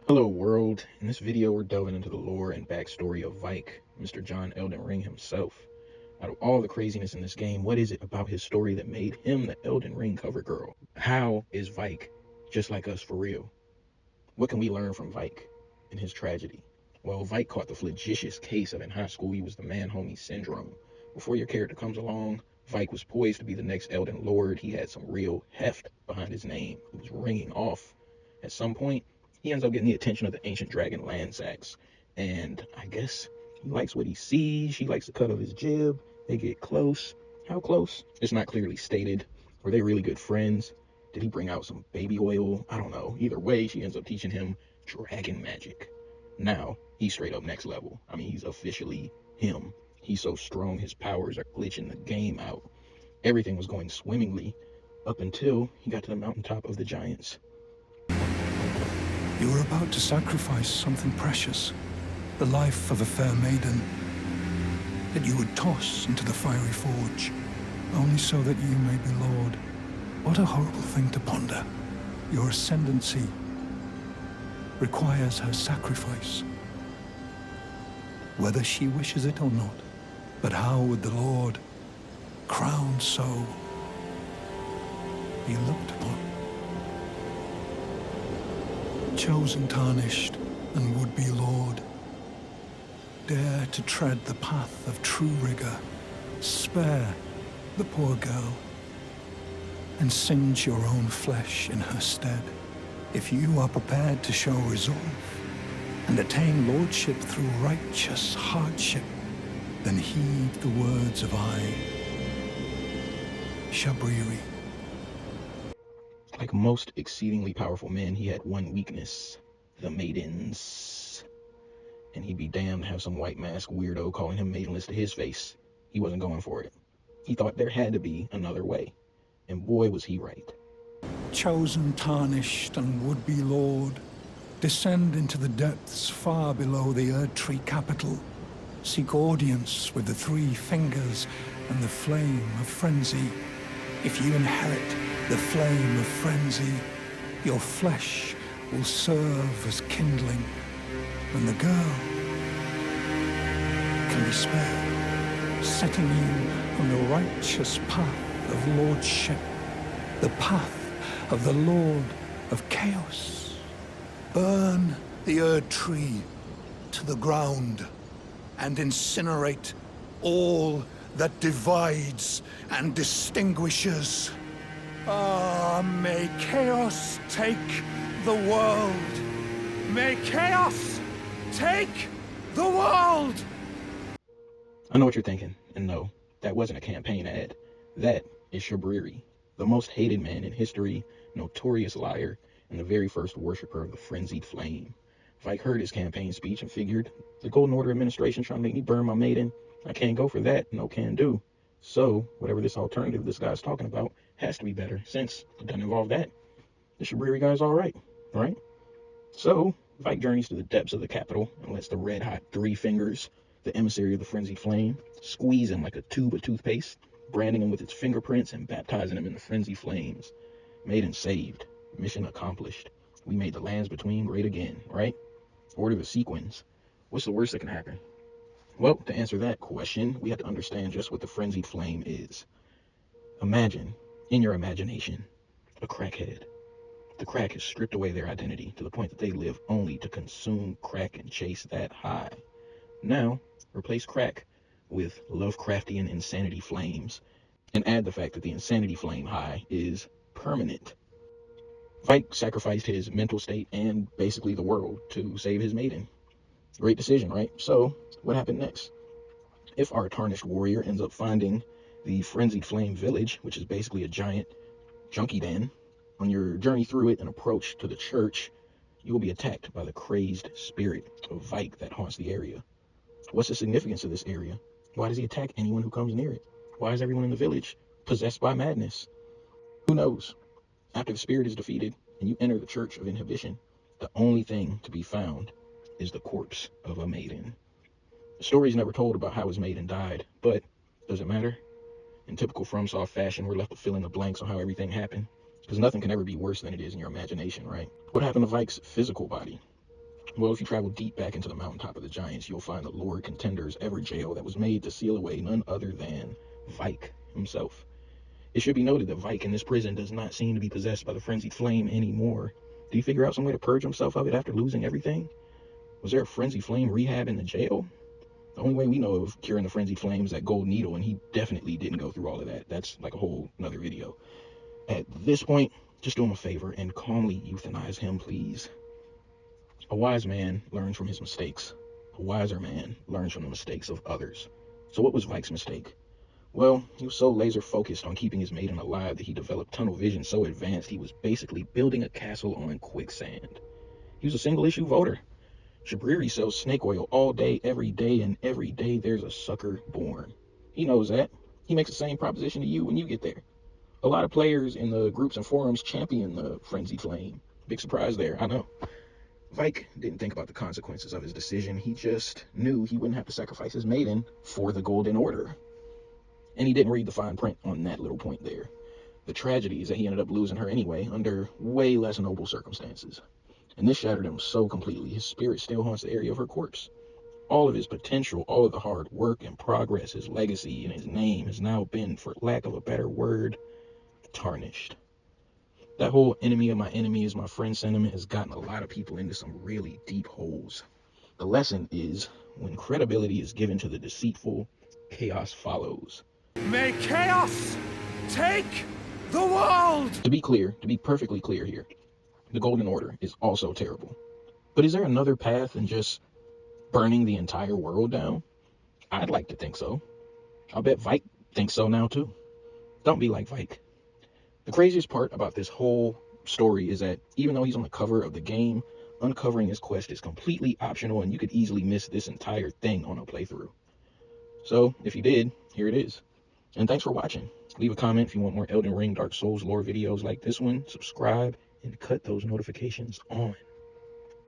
Hello world, in this video we're delving into the lore and backstory of Vyke, Mr. John Elden Ring himself. Out of all the craziness in this game, what is it about his story that made him the Elden Ring cover girl? How is Vyke just like us for real? What can we learn from Vyke and his tragedy? Well, Vyke caught the flagitious case of in high school he was the man-homie syndrome. Before your character comes along, Vyke was poised to be the next Elden Lord. He had some real heft behind his name. It was ringing off. At some point, he ends up getting the attention of the ancient dragon Lansax, and I guess he likes what he sees. She likes the cut of his jib. They get close. How close? It's not clearly stated. Were they really good friends? Did he bring out some baby oil? I don't know. Either way, she ends up teaching him dragon magic. Now, he's straight up next level. I mean, he's officially him. He's so strong, his powers are glitching the game out. Everything was going swimmingly up until he got to the mountaintop of the giants. You were about to sacrifice something precious, the life of a fair maiden, that you would toss into the fiery forge, only so that you may be lord. What a horrible thing to ponder. Your ascendancy requires her sacrifice, whether she wishes it or not. But how would the Lord, crowned so, be looked upon? Chosen, tarnished, and would-be lord, dare to tread the path of true rigor, spare the poor girl, and singe your own flesh in her stead. If you are prepared to show resolve and attain lordship through righteous hardship, then heed the words of Shabriri. Like most exceedingly powerful men, he had one weakness: the maidens. And he'd be damned to have some white mask weirdo calling him maidenless to his face. He wasn't going for it. He thought there had to be another way. And boy, was he right. Chosen, tarnished, and would-be lord, descend into the depths far below the Erdtree capital. Seek audience with the three fingers and the flame of frenzy. If you inherit the flame of frenzy, your flesh will serve as kindling, and the girl can be spared, setting you on the righteous path of lordship, the path of the Lord of Chaos. Burn the Erdtree to the ground and incinerate all that divides and distinguishes. Ah, may chaos take the world. May chaos take the world! I know what you're thinking, and no, that wasn't a campaign ad. That is Shabriri, the most hated man in history, notorious liar, and the very first worshiper of the frenzied flame. Vyke heard his campaign speech and figured, the Golden Order administration trying to make me burn my maiden. I can't go for that, no can do. So, whatever this alternative this guy's talking about has to be better, since it doesn't involve that. The Shabriri guy's alright, right? So, Vyke journeys to the depths of the capital and lets the red-hot three fingers, the emissary of the frenzied flame, squeeze him like a tube of toothpaste, branding him with its fingerprints and baptizing him in the frenzied flames. Maiden saved. Mission accomplished. We made the lands between great again, right? Order the sequence. What's the worst that can happen? Well, to answer that question, we have to understand just what the frenzied flame is. Imagine, in your imagination, a crackhead. The crack has stripped away their identity to the point that they live only to consume crack and chase that high. Now, replace crack with Lovecraftian insanity flames, and add the fact that the insanity flame high is permanent. Vyke sacrificed his mental state and basically the world to save his maiden. Great decision, right? So, what happened next? If our tarnished warrior ends up finding the frenzied flame village, which is basically a giant junkie den, on your journey through it and approach to the church, you will be attacked by the crazed spirit of Vyke that haunts the area. What's the significance of this area? Why does he attack anyone who comes near it? Why is everyone in the village possessed by madness? Who knows? After the spirit is defeated and you enter the Church of Inhibition, the only thing to be found is the corpse of a maiden. The story is never told about how his maiden died, but does it matter? In typical FromSoft fashion, we're left to fill in the blanks on how everything happened, because nothing can ever be worse than it is in your imagination, right? What happened to Vyke's physical body? Well, if you travel deep back into the mountaintop of the giants, you'll find the Lord Contender's ever jail that was made to seal away none other than Vyke himself. It should be noted that Vyke in this prison does not seem to be possessed by the frenzied flame anymore. Did he figure out some way to purge himself of it after losing everything? Was there a frenzied flame rehab in the jail? The only way we know of curing the frenzied flame is that gold needle, and he definitely didn't go through all of that. That's like a whole another video. At this point, just do him a favor and calmly euthanize him, please. A wise man learns from his mistakes. A wiser man learns from the mistakes of others. So what was Vyke's mistake? Well, he was so laser focused on keeping his maiden alive that he developed tunnel vision so advanced he was basically building a castle on quicksand. He was a single issue voter. Shabriri sells snake oil all day, and every day there's a sucker born. He knows that. He makes the same proposition to you when you get there. A lot of players in the groups and forums champion the frenzied flame. Big surprise there, I know. Vyke didn't think about the consequences of his decision. He just knew he wouldn't have to sacrifice his maiden for the Golden Order. And he didn't read the fine print on that little point there. The tragedy is that he ended up losing her anyway, under way less noble circumstances. And this shattered him so completely, his spirit still haunts the area of her corpse. All of his potential, all of the hard work and progress, his legacy and his name has now been, for lack of a better word, tarnished. That whole enemy of my enemy is my friend sentiment has gotten a lot of people into some really deep holes. The lesson is, when credibility is given to the deceitful, chaos follows. May chaos take the world! To be clear, to be perfectly clear here, the Golden Order is also terrible. But is there another path than just burning the entire world down? I'd like to think so. I'll bet Vyke thinks so now too. Don't be like Vyke. The craziest part about this whole story is that even though he's on the cover of the game, uncovering his quest is completely optional, and you could easily miss this entire thing on a playthrough. So if you did, here it is. And thanks for watching. Leave a comment if you want more Elden Ring, Dark Souls lore videos like this one. Subscribe and cut those notifications on.